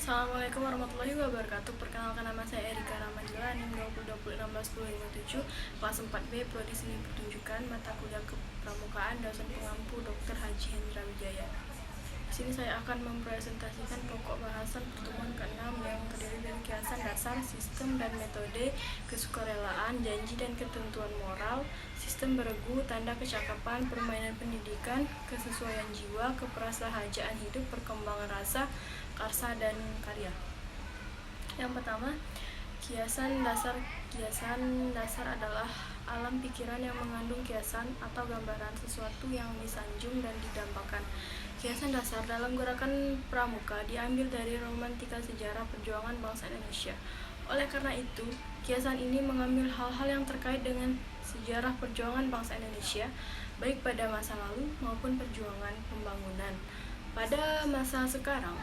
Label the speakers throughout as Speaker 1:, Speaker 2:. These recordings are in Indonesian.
Speaker 1: Assalamualaikum warahmatullahi wabarakatuh. Perkenalkan, nama saya Erika Ramadila, NIM 2020161057, kelas 4B, Prodi Seni Pertunjukan, mata kuliah Kepramukaan, dosen pengampu Dr. Haji Hendra Wijaya. Di sini saya akan mempresentasikan pokok bahasan pertemuan ke-6 yang terdiri dari kiasan dasar, sistem dan metode, kesukarelaan, janji dan ketentuan moral, sistem beregu, tanda kecakapan, permainan pendidikan, kesesuaian jiwa, keprasahajaan hidup, perkembangan rasa, karsa dan karya. Yang pertama, kiasan dasar. Kiasan dasar adalah alam pikiran yang mengandung kiasan atau gambaran sesuatu yang disanjung dan didambakan. Kiasan dasar dalam gerakan pramuka diambil dari romantika sejarah perjuangan bangsa Indonesia. Oleh karena itu, kiasan ini mengambil hal-hal yang terkait dengan sejarah perjuangan bangsa Indonesia, baik pada masa lalu maupun perjuangan pembangunan. Pada masa sekarang,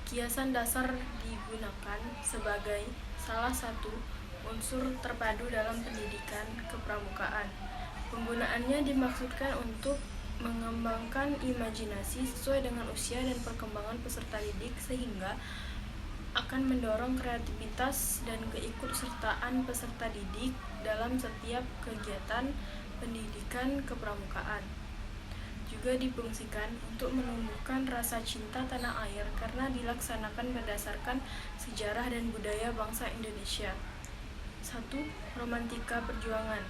Speaker 1: kiasan dasar digunakan sebagai salah satu unsur terpadu dalam pendidikan kepramukaan. Penggunaannya dimaksudkan untuk mengembangkan imajinasi sesuai dengan usia dan perkembangan peserta didik, sehingga akan mendorong kreativitas dan keikutsertaan peserta didik dalam setiap kegiatan pendidikan kepramukaan. Juga difungsikan untuk menumbuhkan rasa cinta tanah air karena dilaksanakan berdasarkan sejarah dan budaya bangsa Indonesia. 1. Romantika perjuangan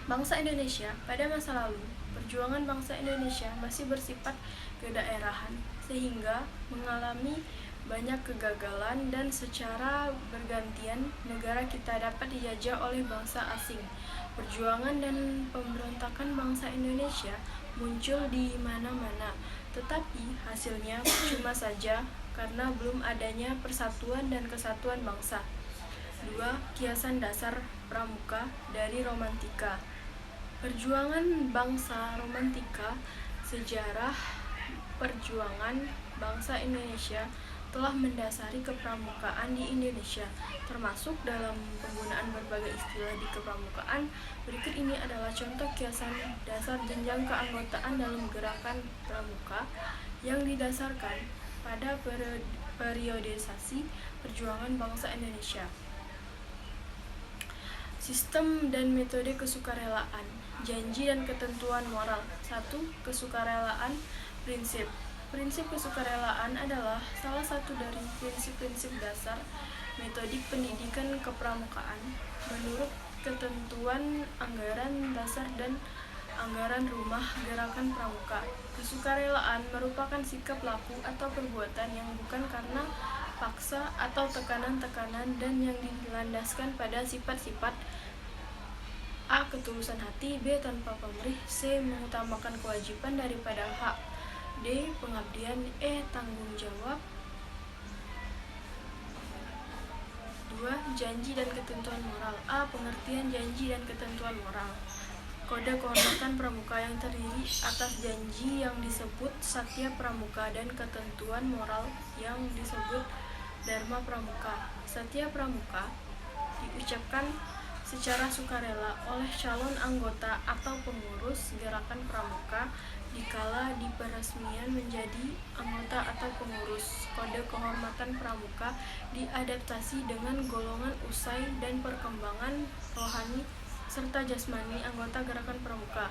Speaker 1: bangsa Indonesia. Pada masa lalu, perjuangan bangsa Indonesia masih bersifat kedaerahan sehingga mengalami banyak kegagalan, dan secara bergantian negara kita dapat dijajah oleh bangsa asing. Perjuangan dan pemberontakan bangsa Indonesia muncul di mana-mana, tetapi hasilnya percuma saja karena belum adanya persatuan dan kesatuan bangsa. 2. Kiasan dasar pramuka dari romantika. Perjuangan bangsa romantika, sejarah perjuangan bangsa Indonesia telah mendasari kepramukaan di Indonesia, termasuk dalam penggunaan berbagai istilah di kepramukaan. Berikut ini adalah contoh kiasan dasar jenjang keanggotaan dalam gerakan pramuka yang didasarkan pada periodisasi perjuangan bangsa Indonesia. Sistem dan metode kesukarelaan, janji dan ketentuan moral. 1. Kesukarelaan. Prinsip kesukarelaan adalah salah satu dari prinsip-prinsip dasar metodik pendidikan kepramukaan. Menurut ketentuan anggaran dasar dan anggaran rumah gerakan pramuka, kesukarelaan merupakan sikap laku atau perbuatan yang bukan karena paksa atau tekanan-tekanan dan yang dilandaskan pada sifat-sifat A. Ketulusan hati, B. Tanpa pamrih, C. Mengutamakan kewajiban daripada hak, D. Pengabdian, E. Tanggung jawab. 2. Janji dan ketentuan moral. A. Pengertian janji dan ketentuan moral. Kode kehormatan pramuka yang terdiri atas janji yang disebut Satya Pramuka dan ketentuan moral yang disebut Dharma Pramuka. Satya Pramuka diucapkan secara sukarela oleh calon anggota atau pengurus gerakan pramuka dikala di peresmian menjadi anggota atau pengurus. Kode kehormatan pramuka diadaptasi dengan golongan usai dan perkembangan rohani serta jasmani anggota gerakan pramuka.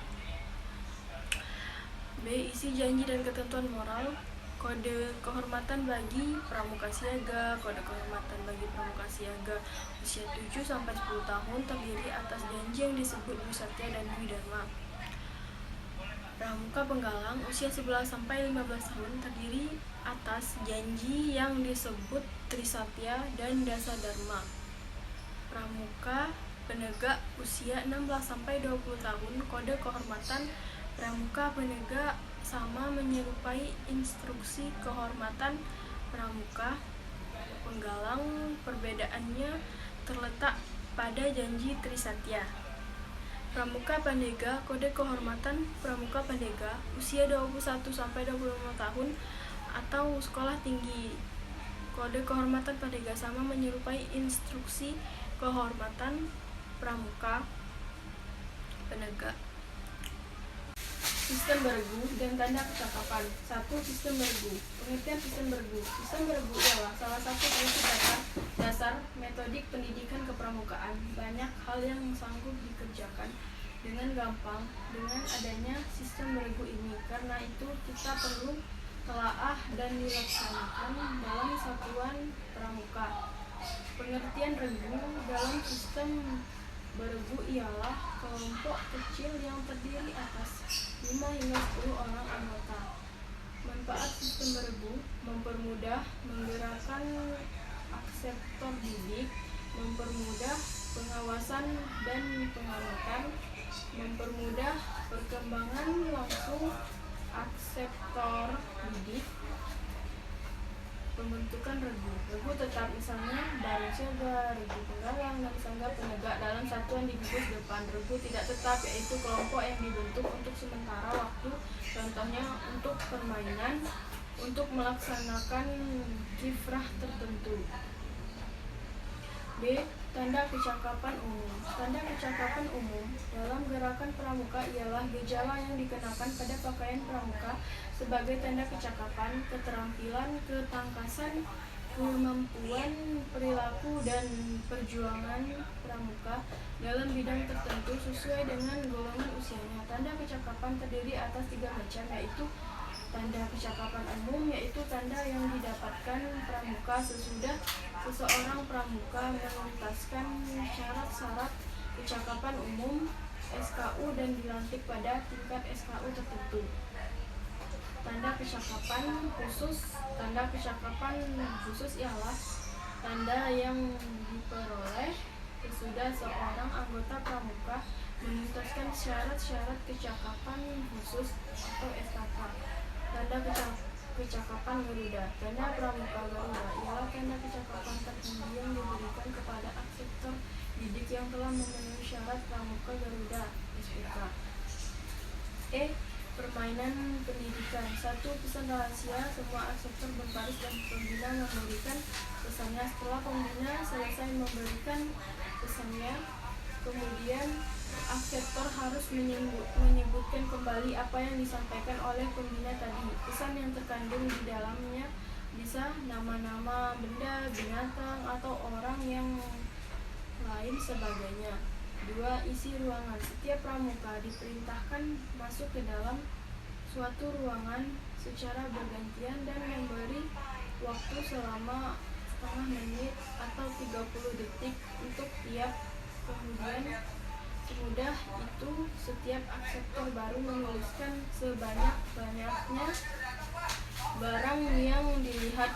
Speaker 1: B. Isi janji dan ketentuan moral. Kode kehormatan bagi pramuka siaga. Kode kehormatan bagi pramuka siaga usia 7-10 tahun terdiri atas janji yang disebut Dwi Satya dan Dwi Dharma. Pramuka penggalang usia 11-15 tahun terdiri atas janji yang disebut Trisatya dan Dasa Dharma. Pramuka penegak usia 16-20 tahun. Kode kehormatan pramuka penegak sama menyerupai instruksi kehormatan pramuka penggalang. Perbedaannya terletak pada janji Trisatya. Pramuka Pandega. Kode kehormatan pramuka Pandega usia 21-25 tahun atau sekolah tinggi. Kode kehormatan Pandega sama menyerupai instruksi kehormatan pramuka penegak. Sistem beregu dan tanda kecakapan. 1. Sistem beregu. Pengertian sistem beregu. Sistem beregu ialah salah satu prinsip dasar metodik pendidikan kepramukaan. Banyak hal yang sanggup dikerjakan dengan gampang dengan adanya sistem beregu ini. Karena itu kita perlu telaah dan dilaksanakan dalam satuan pramuka. Pengertian regu dalam sistem beregu ialah kelompok kecil yang terdiri atas 5 hingga 10 orang anggota. Manfaat sistem beregu: mempermudah menggerakkan akseptor didik, mempermudah pengawasan dan pengamatan, mempermudah perkembangan langsung akseptor didik. Pembentukan regu. Regu tetap misalnya baru siaga, regu penggalang, dan sangga penegak dalam satuan di gugus depan. Regu tidak tetap, yaitu kelompok yang dibentuk untuk sementara waktu, contohnya untuk permainan, untuk melaksanakan kiprah tertentu. B. Tanda kecakapan umum. Tanda kecakapan umum dalam gerakan pramuka ialah gejala yang dikenakan pada pakaian pramuka sebagai tanda kecakapan, keterampilan, ketangkasan, kemampuan perilaku, dan perjuangan pramuka dalam bidang tertentu sesuai dengan golongan usianya. Tanda kecakapan terdiri atas 3 macam, yaitu tanda kecakapan umum, yaitu tanda yang didapatkan pramuka sesudah seseorang pramuka menuntaskan syarat-syarat kecakapan umum SKU dan dilantik pada tingkat SKU tertentu. Tanda kecakapan khusus. Tanda kecakapan khusus ialah tanda yang diperoleh sesudah seorang anggota pramuka menuntaskan syarat-syarat kecakapan khusus atau SKK. Tanda kecakapan Garuda. Tanda pramuka Garuda ialah tanda kecakapan tertinggi yang diberikan kepada akseptor didik yang telah memenuhi syarat pramuka Garuda SPK. E. Permainan pendidikan. 1. Pesan rahasia. Semua akseptor berbaris dan pembina memberikan pesannya. Setelah pembina selesai memberikan pesannya, kemudian akseptor harus menyebutkan kembali apa yang disampaikan oleh pembina tadi. Pesan yang terkandung di dalamnya bisa nama-nama benda, binatang, atau orang yang lain sebagainya. 2. Isi ruangan. Setiap pramuka diperintahkan masuk ke dalam suatu ruangan secara bergantian dan memberi waktu selama setengah menit atau 30 detik untuk tiap. Kemudian semudah itu setiap akseptor baru menuliskan sebanyak-banyaknya barang yang dilihat.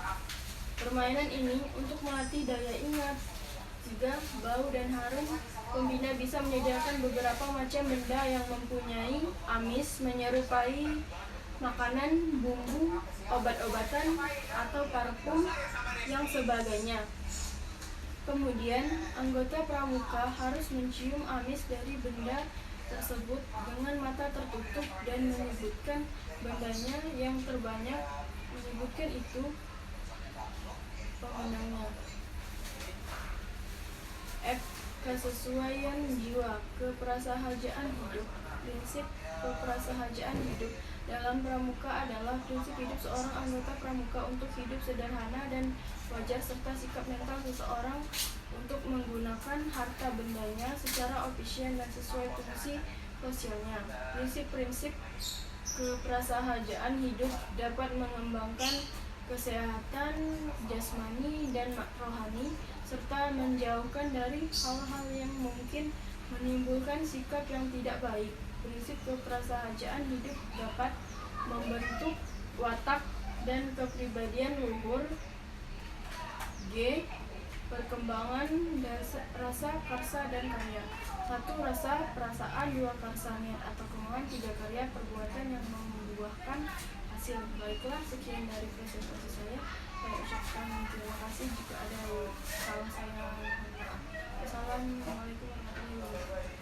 Speaker 1: Permainan ini untuk melatih daya ingat. 3. Bau dan harum. Pembina bisa menyediakan beberapa macam benda yang mempunyai amis menyerupai makanan, bumbu, obat-obatan, atau parfum yang sebagainya. Kemudian, anggota pramuka harus mencium amis dari benda tersebut dengan mata tertutup dan menyebutkan bendanya yang terbanyak. Menyebutkan itu pemenangnya. F. Kesesuaian jiwa. Keprasahajaan hidup. Prinsip keprasahajaan hidup dalam pramuka adalah prinsip hidup seorang anggota pramuka untuk hidup sederhana dan wajar, serta sikap mental seseorang untuk menggunakan harta bendanya secara ofisial dan sesuai fungsi sosialnya. Prinsip-prinsip keprasahajaan hidup dapat mengembangkan kesehatan jasmani dan rohani, serta menjauhkan dari hal-hal yang mungkin menimbulkan sikap yang tidak baik. Prinsip keprasahajaan hidup dapat membentuk watak dan kepribadian luhur. G. Perkembangan rasa, karsa, dan karya. 1. Rasa, perasaan. 2. Karsa, niat atau kemauan. 3. Karya, perbuatan yang membuahkan hasil. Baiklah, sekian dari presentasi saya. Saya ucapkan terima kasih. Jika ada salah saya mohon maaf. Wassalamualaikum warahmatullahi wabarakatuh.